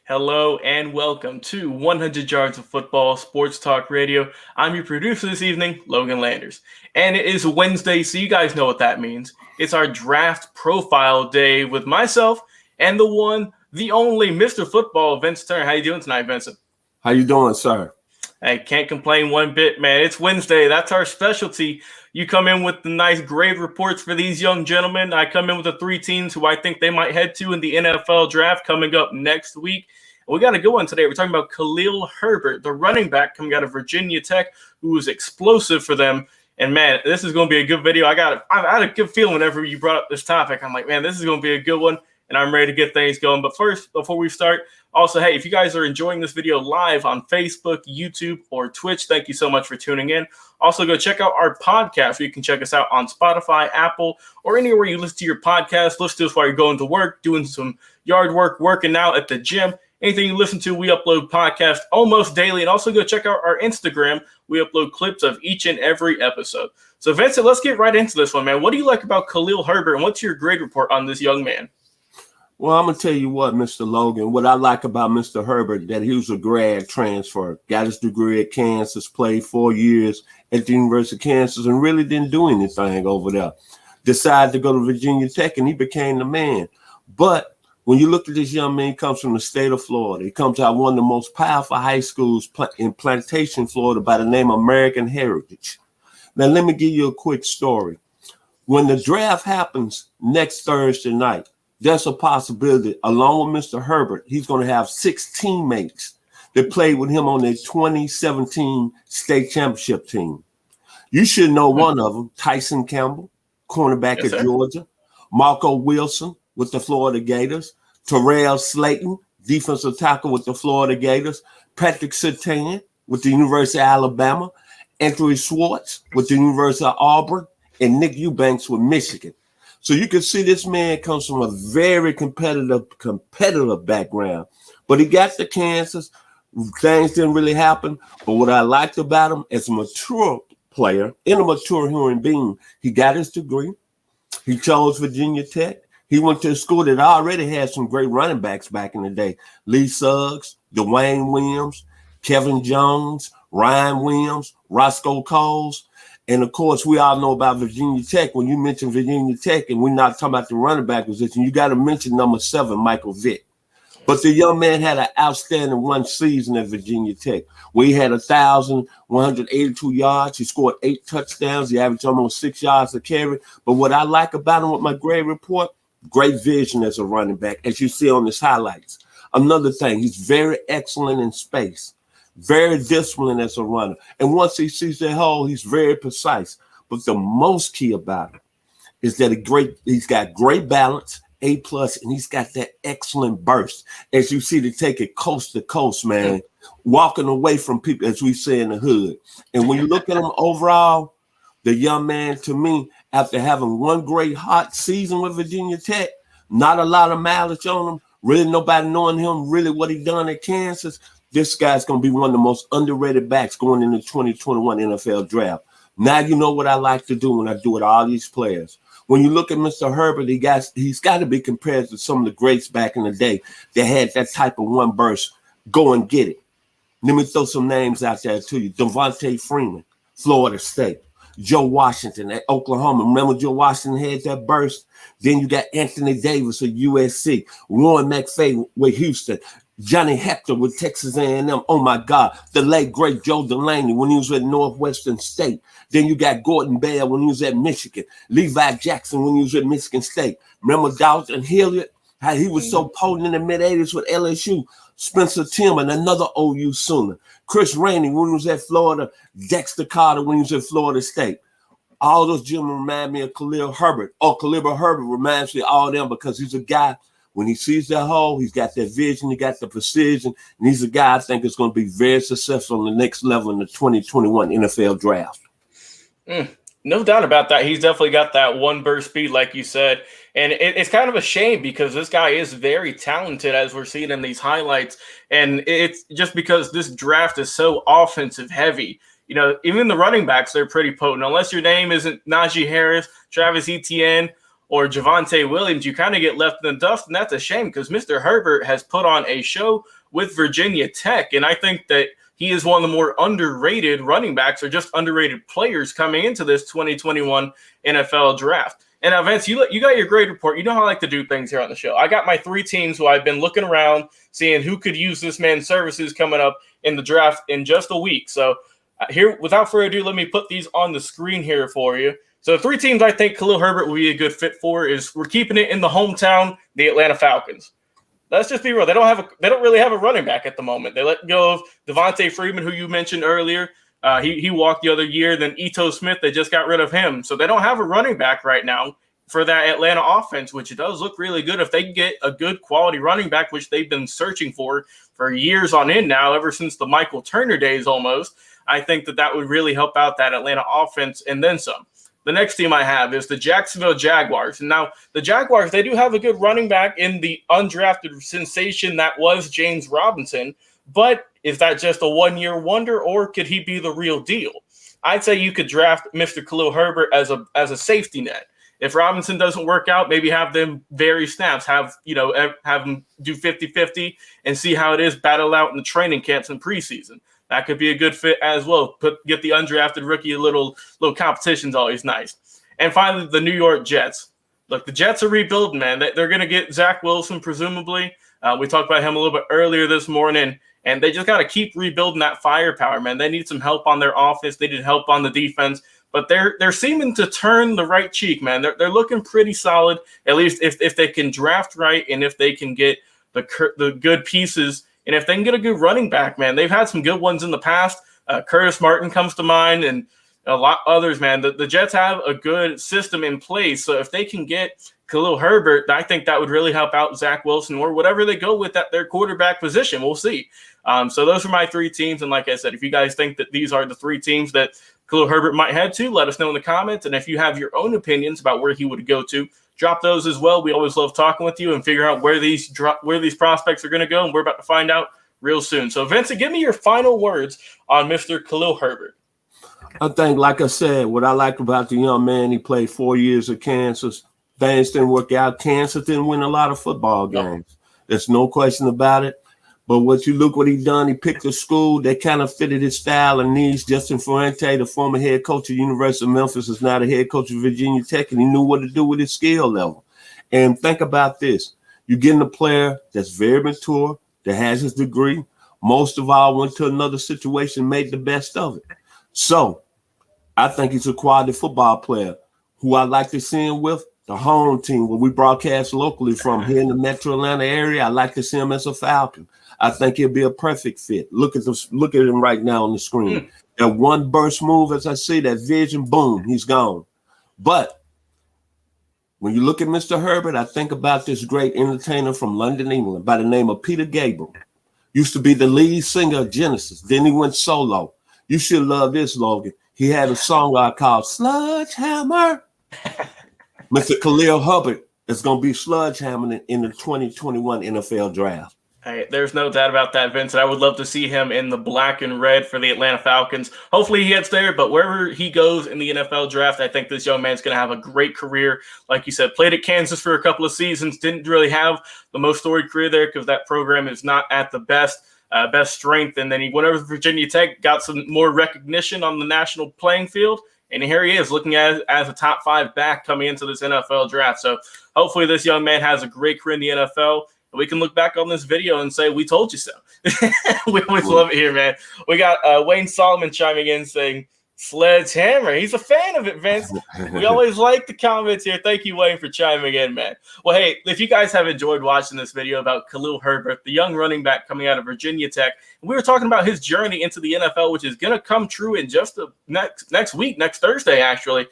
Hello and welcome to 100 Yards of Football Sports Talk Radio. I'm your producer this evening, Logan Landers. And it is Wednesday, so you guys know what that means. It's our draft profile day with myself and the one, the only Mr. Football, Vincent Turner. How you doing tonight, Vincent? How you doing, sir? I can't complain one bit, man. It's Wednesday. That's our specialty. You come in with the nice grade reports for these young gentlemen. I come in with the three teams who I think they might head to in the NFL draft coming up next week. We got a good one today. We're talking about Khalil Herbert, the running back coming out of Virginia Tech, who was explosive for them. And, man, this is going to be a good video. I had a good feeling whenever you brought up this topic. I'm like, man, this is going to be a good one, and I'm ready to get things going. But first, before we start, also, hey, if you guys are enjoying this video live on Facebook, YouTube, or Twitch, thank you so much for tuning in. Also, go check out our podcast. You can check us out on Spotify, Apple, or anywhere you listen to your podcast. Listen to us while you're going to work, doing some yard work, working out at the gym. Anything you listen to, we upload podcasts almost daily. And also go check out our Instagram. We upload clips of each and every episode. So, Vincent, let's get right into this one, man. What do you like about Khalil Herbert, and what's your grade report on this young man? Well, I'm going to tell you what, Mr. Logan, what I like about Mr. Herbert, that he was a grad transfer, got his degree at Kansas, played 4 years at the University of Kansas, and really didn't do anything over there. Decided to go to Virginia Tech, and he became the man. But when you look at this young man, he comes from the state of Florida. He comes out of one of the most powerful high schools in Plantation, Florida, by the name of American Heritage. Now, let me give you a quick story. When the draft happens next Thursday night, there's a possibility, along with Mr. Herbert, he's going to have 6 teammates that played with him on their 2017 state championship team. You should know one of them, Tyson Campbell, cornerback at Georgia, Marco Wilson with the Florida Gators, Terrell Slayton, defensive tackle with the Florida Gators, Patrick Surtain with the University of Alabama, Anthony Schwartz with the University of Auburn, and Nick Eubanks with Michigan. So you can see this man comes from a very competitive background. But he got to Kansas. Things didn't really happen. But what I liked about him as a mature player and a mature human being, he got his degree. He chose Virginia Tech. He went to a school that already had some great running backs back in the day. Lee Suggs, Dwayne Williams, Kevin Jones, Ryan Williams, Roscoe Coles. And, of course, we all know about Virginia Tech. When you mention Virginia Tech, and we're not talking about the running back position, you got to mention number 7, Michael Vick. But the young man had an outstanding one season at Virginia Tech, where he had 1,182 yards. He scored 8 touchdowns. He averaged almost 6 yards a carry. But what I like about him with my grade report, great vision as a running back, as you see on his highlights. Another thing, he's very excellent in space. Very disciplined as a runner. And once he sees the hole, he's very precise. But the most key about it is that he's got great balance, A+, and he's got that excellent burst. As you see, to take it coast to coast, man, walking away from people, as we say in the hood. And when you look at him overall, the young man, to me, after having one great hot season with Virginia Tech, not a lot of mileage on him, really nobody knowing him, really what he done at Kansas, this guy's going to be one of the most underrated backs going into the 2021 NFL draft. Now you know what I like to do when I do with all these players. When you look at Mr. Herbert, he's got to be compared to some of the greats back in the day that had that type of one burst. Go and get it. Let me throw some names out there to you. Devontae Freeman, Florida State. Joe Washington at Oklahoma. Remember Joe Washington had that burst? Then you got Anthony Davis at USC. Warren McFay with Houston. Johnny Hector with Texas A&M. Oh, my God. The late, great Joe Delaney when he was at Northwestern State. Then you got Gordon Bell when he was at Michigan. Levi Jackson when he was at Michigan State. Remember Dalton Hilliard? How he was so potent in the mid-'80s with LSU. Spencer Tillman, another OU Sooner. Chris Rainey when he was at Florida. Dexter Carter when he was at Florida State. All those gentlemen remind me of Khalil Herbert. Khalil Herbert reminds me of all of them because he's a guy, when he sees that hole, he's got that vision, he got the precision, and he's a guy I think is going to be very successful on the next level in the 2021 NFL draft. No doubt about that. He's definitely got that one burst speed, like you said. And it's kind of a shame because this guy is very talented, as we're seeing in these highlights. And it's just because this draft is so offensive heavy. You know, even the running backs, they're pretty potent. Unless your name isn't Najee Harris, Travis Etienne, or Javonte Williams, you kind of get left in the dust, and that's a shame because Mr. Herbert has put on a show with Virginia Tech, and I think that he is one of the more underrated running backs or just underrated players coming into this 2021 NFL draft. And now, Vince, you got your grade report. You know how I like to do things here on the show. I got my 3 teams who I've been looking around, seeing who could use this man's services coming up in the draft in just a week. So here, without further ado, let me put these on the screen here for you. So 3 teams I think Khalil Herbert would be a good fit for is we're keeping it in the hometown, the Atlanta Falcons. Let's just be real. They don't really have a running back at the moment. They let go of Devontae Freeman, who you mentioned earlier. He walked the other year. Then Ito Smith, they just got rid of him. So they don't have a running back right now for that Atlanta offense, which it does look really good if they can get a good quality running back, which they've been searching for years on end now, ever since the Michael Turner days almost. I think that would really help out that Atlanta offense and then some. The next team I have is the Jacksonville Jaguars. And now the Jaguars, they do have a good running back in the undrafted sensation that was James Robinson. But is that just a one-year wonder, or could he be the real deal? I'd say you could draft Mr. Khalil Herbert as a safety net. If Robinson doesn't work out, maybe have them vary snaps, have them do 50-50 and see how it is battle out in the training camps and preseason. That could be a good fit as well. Get the undrafted rookie a little competition's always nice. And finally, the New York Jets. Look, the Jets are rebuilding, man. They're going to get Zach Wilson, presumably. We talked about him a little bit earlier this morning, and they just got to keep rebuilding that firepower, man. They need some help on their offense. They need help on the defense. But they're seeming to turn the right cheek, man. They're looking pretty solid, at least if they can draft right and if they can get the good pieces. And if they can get a good running back, man, they've had some good ones in the past. Curtis Martin comes to mind and a lot others, man. The Jets have a good system in place. So if they can get Khalil Herbert, I think that would really help out Zach Wilson or whatever they go with at their quarterback position. We'll see. So those are my 3 teams. And like I said, if you guys think that these are the 3 teams that Khalil Herbert might head to, let us know in the comments. And if you have your own opinions about where he would go to, drop those as well. We always love talking with you and figure out where these prospects are going to go, and we're about to find out real soon. So, Vincent, give me your final words on Mr. Khalil Herbert. I think, like I said, what I like about the young man, he played 4 years at Kansas. Things didn't work out. Kansas didn't win a lot of football games. No. There's no question about it. But what he done, he picked a school that kind of fitted his style and needs. Justin Fuente, the former head coach of University of Memphis, is now the head coach of Virginia Tech, and he knew what to do with his skill level. And think about this. You're getting a player that's very mature, that has his degree. Most of all, went to another situation, made the best of it. So I think he's a quality football player. Who I like to see him with, the home team, where we broadcast locally from here in the Metro Atlanta area. I like to see him as a Falcon. I think he'll be a perfect fit. Look at him right now on the screen. That one burst move, as I say, that vision, boom, he's gone. But when you look at Mr. Herbert, I think about this great entertainer from London, England, by the name of Peter Gabriel. Used to be the lead singer of Genesis. Then he went solo. You should love this, Logan. He had a song called Sludgehammer. Mr. Khalil Herbert is going to be sludgehammering in the 2021 NFL draft. Hey, there's no doubt about that, Vincent. I would love to see him in the black and red for the Atlanta Falcons. Hopefully he gets there, but wherever he goes in the NFL draft, I think this young man's going to have a great career. Like you said, played at Kansas for a couple of seasons, didn't really have the most storied career there because that program is not at the best strength. And then he went over to Virginia Tech, got some more recognition on the national playing field. And here he is looking at as a top 5 back coming into this NFL draft. So hopefully this young man has a great career in the NFL. And we can look back on this video and say, we told you so. We always love it here, man. We got Wayne Solomon chiming in saying, Sledgehammer. He's a fan of it, Vince. We always like the comments here. Thank you, Wayne, for chiming in, man. Well, hey, if you guys have enjoyed watching this video about Khalil Herbert, the young running back coming out of Virginia Tech, we were talking about his journey into the NFL, which is going to come true in just the next week, next Thursday, actually.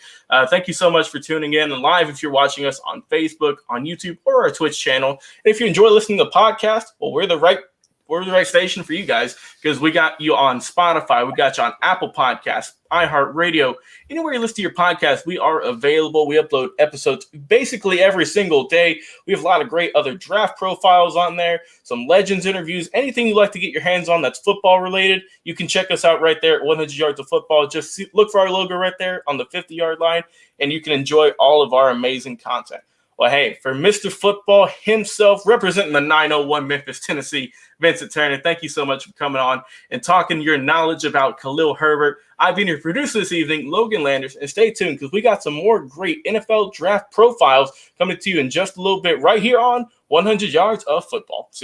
Thank you so much for tuning in and live if you're watching us on Facebook, on YouTube, or our Twitch channel. And if you enjoy listening to the podcast, well, we're the right station for you guys because we got you on Spotify. We got you on Apple Podcasts, iHeartRadio. Anywhere you listen to your podcast, we are available. We upload episodes basically every single day. We have a lot of great other draft profiles on there, some Legends interviews, anything you'd like to get your hands on that's football related. You can check us out right there at 100 Yards of Football. Just look for our logo right there on the 50-yard line, and you can enjoy all of our amazing content. Well, hey, for Mr. Football himself, representing the 901 Memphis, Tennessee, Vincent Turner, thank you so much for coming on and talking your knowledge about Khalil Herbert. I've been your producer this evening, Logan Landers, and stay tuned because we got some more great NFL draft profiles coming to you in just a little bit right here on 100 Yards of Football.